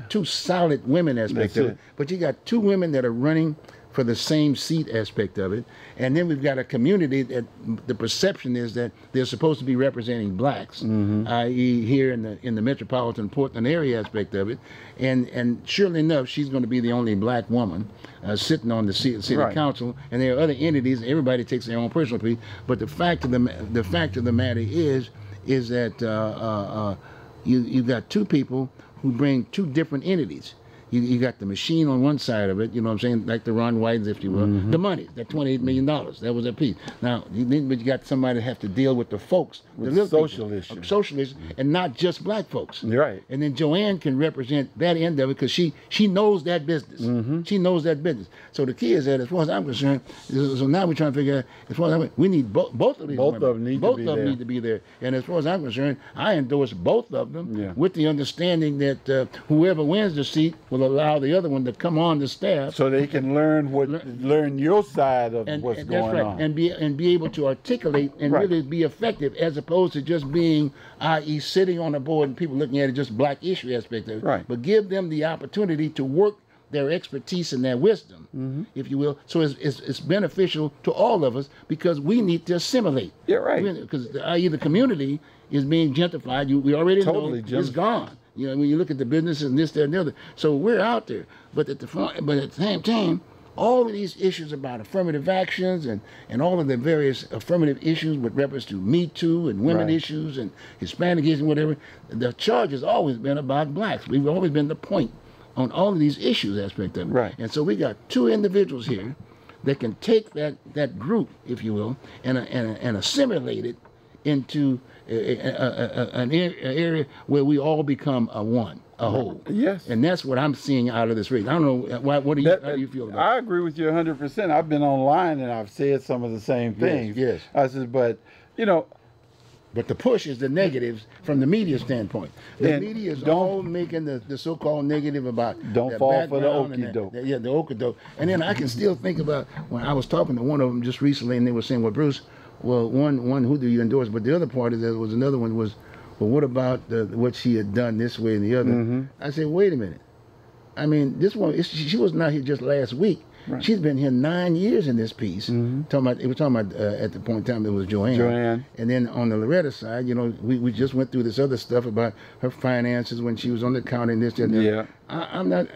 Two solid women aspect of it. But you got two women that are running for the same seat aspect of it. And then we've got a community that the perception is that they're supposed to be representing blacks, i.e. here in the metropolitan Portland area aspect of it. And surely enough, she's going to be the only black woman sitting on the city council. And there are other entities. Everybody takes their own personal piece. But the fact of the matter is that you've got two people who bring two different entities. You got the machine on one side of it, you know what I'm saying, like the Ron Wyden's, if you will. The money, that $28 million, that was a piece. Now, but you got somebody that have to deal with the folks, the social issues. Social issues, and not just black folks. Right. And then Joanne can represent that end of it because she knows that business. She knows that business. So the key is that, as far as I'm concerned, so now we're trying to figure out, as far as we need both of these women. Both of them need to be there. And as far as I'm concerned, I endorse both of them with the understanding that whoever wins the seat will allow the other one to come on the staff, so they can learn your side of what's going on, and be able to articulate and really be effective, as opposed to just being, i.e., sitting on a board and people looking at it just black issue aspect of it. But give them the opportunity to work their expertise and their wisdom, if you will. So it's beneficial to all of us because we need to assimilate. Because i.e., the community is being gentrified. We already know it's gone. You know, when you look at the businesses and this, that, and the other. So we're out there. But at the same time, all of these issues about affirmative actions and all of the various affirmative issues with reference to Me Too and women issues and Hispanic issues and whatever, the charge has always been about blacks. We've always been the point on all of these issues aspect of it. And so we got two individuals here that can take that group, if you will, and assimilate it into an area where we all become a whole. And that's what I'm seeing out of this race. I don't know, how do you feel about it? I agree with you 100%. I've been online and I've said some of the same things. I said, but, you know. But the push is the negatives from the media standpoint. The media is all making the so-called negative about don't fall for the okie-doke. The okie-doke. And then I can still think about when I was talking to one of them just recently and they were saying, well, Bruce, well, one, who do you endorse? But the other part of that was another one was, well, what about what she had done this way and the other? I said, wait a minute. I mean, this one, she was not here just last week. She's been here 9 years in this piece. It was talking about at the point in time it was Joanne. And then on the Loretta side, you know, we just went through this other stuff about her finances when she was on the county and this and that. I'm not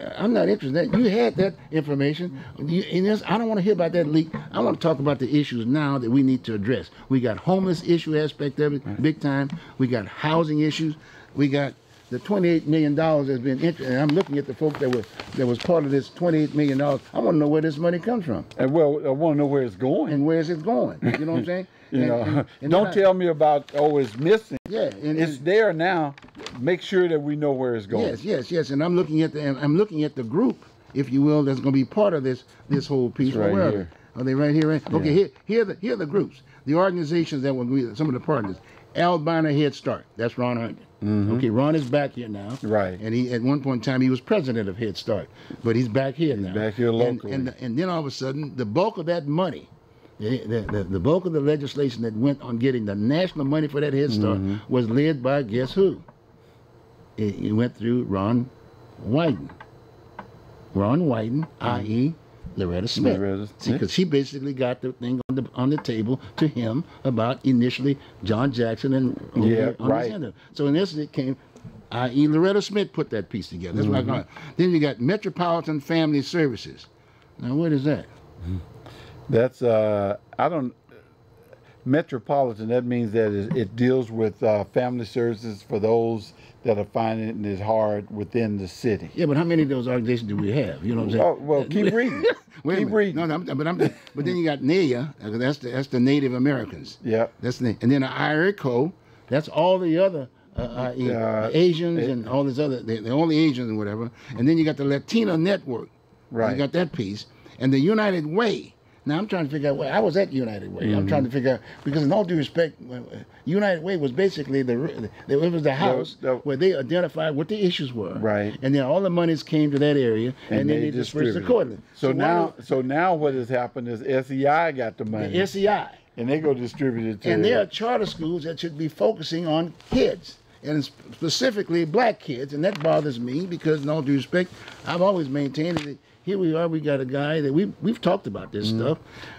interested in that. You had that information. I don't want to hear about that leak. I want to talk about the issues now that we need to address. We got homeless issue aspect of it, big time. We got housing issues. We got the $28 million has been and I'm looking at the folks that was part of this $28 million. I want to know where this money comes from. And well, I want to know where it's going. And where is it going? You know what I'm saying? And don't tell me about, it's missing. And it's there now. Make sure that we know where it's going. Yes. And I'm looking at the group, if you will, that's going to be part of this whole piece. Right here. Are they right here? Okay, here are the groups, the organizations that will be some of the partners. Albina Head Start. That's Ron Herndon. Okay, Ron is back here now. And he, at one point in time, he was president of Head Start, but he's back here now. He's back here locally. And then all of a sudden, the bulk of that money, the bulk of the legislation that went on getting the national money for that Head Start was led by guess who? It went through Ron Wyden. Ron Wyden, i.e. Loretta Smith. See, because she basically got the thing on the table to him about initially John Jackson and on So in essence, it came, i.e. Loretta Smith put that piece together. That's what I call it. Then you got Metropolitan Family Services. Now, what is that? That's Metropolitan. That means that it deals with family services for those that are finding it hard within the city. Yeah, but how many of those organizations do we have? You know what I'm saying? Oh, well, keep reading. Keep reading. No, but then you got NAIA. That's the Native Americans. That's and then IRCO. That's all the other Asians and all this other. They're only Asians and whatever. And then you got the Latino Network. Right. You got that piece. And the United Way. Now I'm trying to figure out where I was at United Way. I'm trying to figure out, because in all due respect, United Way was basically it was the house where they identified what the issues were. Right. And then all the monies came to that area, and then they dispersed accordingly. So now what has happened is SEI got the money. The SEI. And they go distribute it to. And there are charter schools that should be focusing on kids, and specifically black kids, and that bothers me because, in all due respect, I've always maintained that here we are, we got a guy that we've talked about this stuff.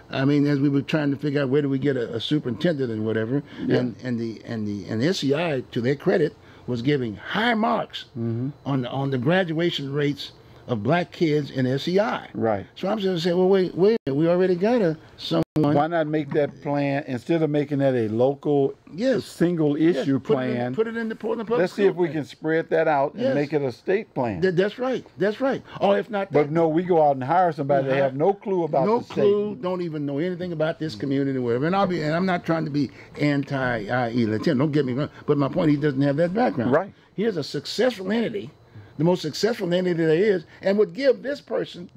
I mean, as we were trying to figure out where do we get a superintendent and whatever, and the SEI, to their credit, was giving high marks on the graduation rates of black kids in SEI. Right. So I'm just saying, well, wait a minute, we already got someone. Why not make that plan, instead of making that a local single issue plan? Put it in the Portland Public Let's see if we can spread that out and make it a state plan. That's right. That's right. Or if not, but no, we go out and hire somebody that have no clue about the state. No clue, don't even know anything about this community or whatever. And I'm not trying to be anti-IE Latino. Don't get me wrong. But my point, he doesn't have that background. Right. Here's a successful entity, the most successful entity there is, and would give this person,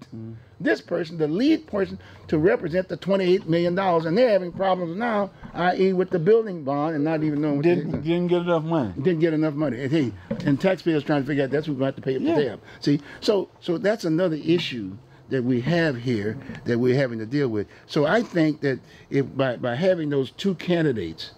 the lead person, to represent the $28 million, and they're having problems now, i.e. with the building bond, and not even knowing what didn't get enough money. Didn't get enough money. And hey, and taxpayers trying to figure out that's who's going to have to pay it for them. See, so that's another issue that we have here that we're having to deal with. So I think that if by having those two candidates,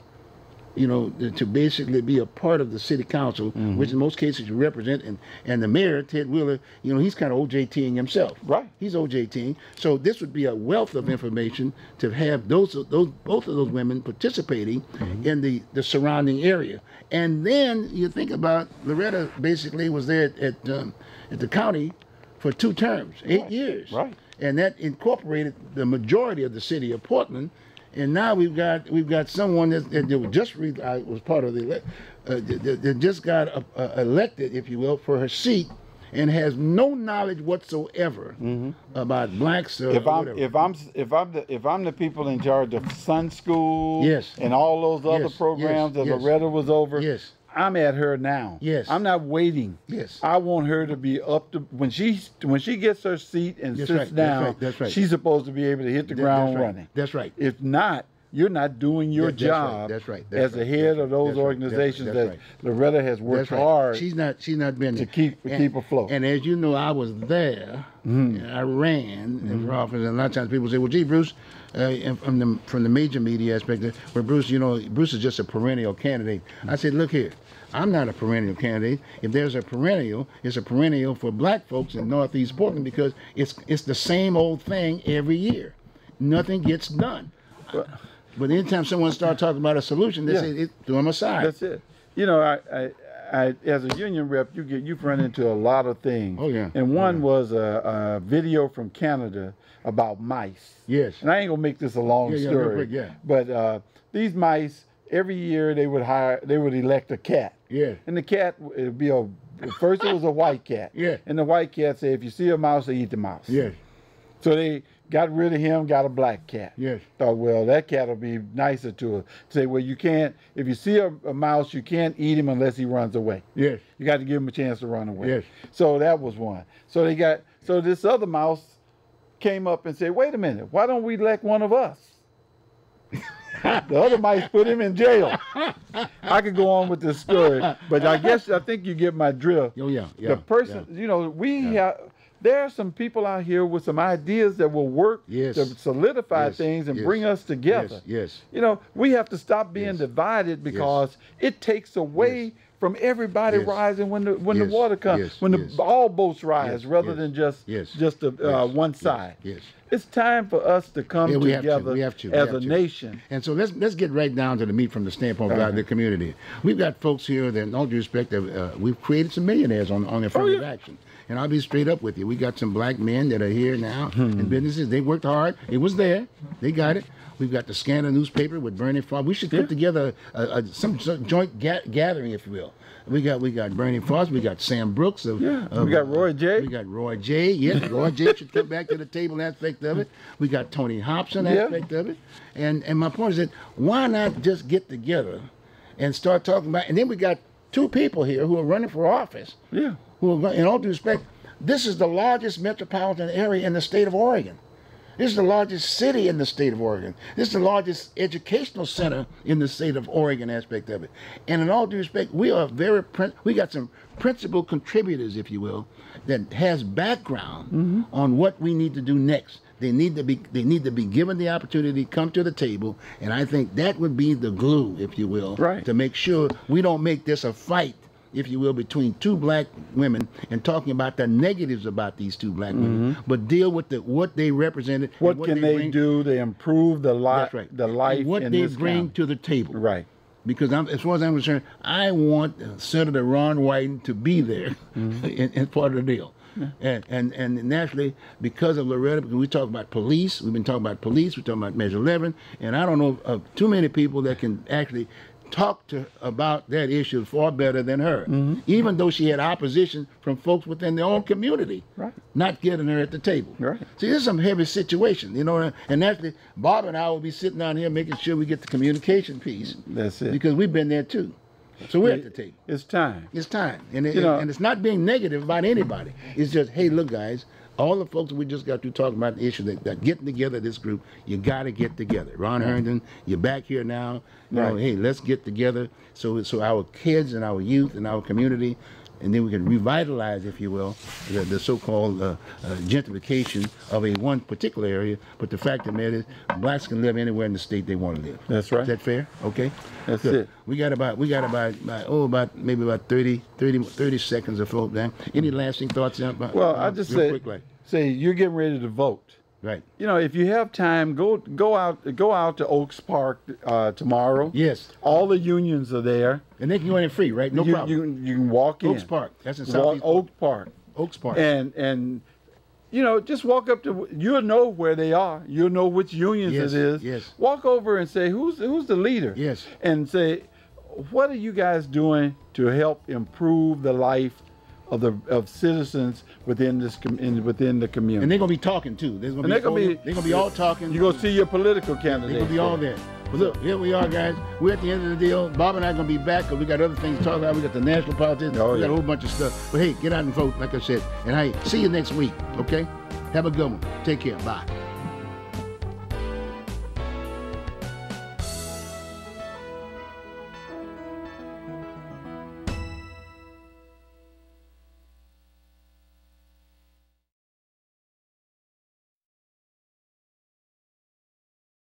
you know, to basically be a part of the city council, which in most cases you represent, and the mayor, Ted Wheeler, you know, he's kind of OJTing himself. Right. He's OJTing. So this would be a wealth of information to have both of those women participating in the surrounding area. And then you think about Loretta basically was there at the county for 2 terms, 8 years. Right. And that incorporated the majority of the city of Portland. And now we've got someone that just was part of that just got elected, if you will, for her seat, and has no knowledge whatsoever about blacks or whatever. If I'm the people in charge of Sun School, and all those other programs that Loretta was over, I'm at her now. I'm not waiting. I want her to be up to when she gets her seat and sits down. That's right. She's supposed to be able to hit the ground running. That's right. If not, you're not doing your job as the head of those organizations that Loretta has worked hard. She's not been to keep afloat. And as you know, I was there. I ran for office, and a lot of times people say, "Well, gee, Bruce," from the major media aspect, where Bruce, you know, Bruce is just a perennial candidate. I said, "Look here. I'm not a perennial candidate. If there's a perennial, it's a perennial for black folks in Northeast Portland, because it's the same old thing every year. Nothing gets done." But anytime someone starts talking about a solution, they say, throw them aside. That's it. You know, I as a union rep, you've run into a lot of things. Oh, yeah. And one was a video from Canada about mice. Yes. And I ain't gonna make this a long story. Real quick, But these mice, every year they would elect a cat. Yeah. And the cat would be first it was a white cat. Yeah. And the white cat said, if you see a mouse, they eat the mouse. Yes. So they got rid of him, got a black cat. Yes. Thought, well, that cat will be nicer to her. Say, well, you can't, if you see a mouse, you can't eat him unless he runs away. Yes. You got to give him a chance to run away. Yes. So that was one. So this other mouse came up and said, wait a minute, why don't we elect one of us? The other mice put him in jail. I could go on with this story, but I think you get my drift. Oh, yeah. The person, you know, there are some people out here with some ideas that will work to solidify things and bring us together. Yes. You know, we have to stop being divided, because it takes away from everybody rising when the water comes, when all boats rise, rather than just one side. It's time for us to come together as a nation. And so let's get right down to the meat from the standpoint of the community. We've got folks here that, in all due respect, we've created some millionaires on affirmative action. And I'll be straight up with you. We got some black men that are here now in businesses. They worked hard. It was there. They got it. We've got the Scanner newspaper with Bernie Foss. We should put together some joint gathering, if you will. We got Bernie Foss. We got Sam Brooks. We got Roy J. We got Roy J. Yes, Roy J. should come back to the table aspect of it. We got Tony Hobson aspect of it. And my point is that why not just get together and start talking about? And then we got 2 people here who are running for office. Yeah. Who are, in all due respect, This is the largest metropolitan area in the state of Oregon. This is the largest city in the state of Oregon. This is the largest educational center in the state of Oregon aspect of it. And in all due respect, we got some principal contributors, if you will, that has background on what we need to do next. They need to be given the opportunity to come to the table, and I think that would be the glue, if you will, to make sure we don't make this a fight, if you will, between two black women and talking about the negatives about these two black women, but deal with what they represented. What can they do to improve the life, the life, and what they bring to the table. Right. Because as far as I'm concerned, I want Senator Ron Wyden to be there in part of the deal. And naturally, because of Loretta, because we talk about police, we've been talking about police, we're talking about Measure 11, and I don't know of too many people that can actually talk about that issue far better than her, even though she had opposition from folks within their own community, not getting her at the table. See, this is some heavy situation, you know, and naturally, Bob and I will be sitting down here making sure we get the communication piece. That's it. Because we've been there too. So we're at the table. It's time. It's time. And it's not being negative about anybody. It's just, hey, look, guys, all the folks we just got through talking about the issue that getting together, this group, you got to get together. Ron Herndon, you're back here now. You know, hey, let's get together so our kids and our youth and our community, and then we can revitalize, if you will, the so-called gentrification of one particular area. But the fact of the matter is, blacks can live anywhere in the state they want to live. That's right. Is that fair? Okay. That's it. We got about maybe about 30 seconds of float down. Any lasting thoughts? Well, I just say you're getting ready to vote. Right. You know, if you have time, go out to Oaks Park tomorrow. Yes. All the unions are there. And they can go in free, right? No problem. You can walk in. Oaks Park. That's in Southeast Oaks Park. Oaks Park. And you know, just walk up to. You'll know where they are. You'll know which unions it is. Yes. Walk over and say, who's the leader? Yes. And say, what are you guys doing to help improve the life of citizens within the community? And they're gonna be talking too. They're gonna be all talking. You're gonna see your political candidates. They're gonna be all there. But look, here we are, guys. We're at the end of the deal. Bob and I are gonna be back because we got other things to talk about. We got the national politics. We got a whole bunch of stuff. But hey, get out and vote, like I said. And hey, see you next week. Okay? Have a good one. Take care. Bye.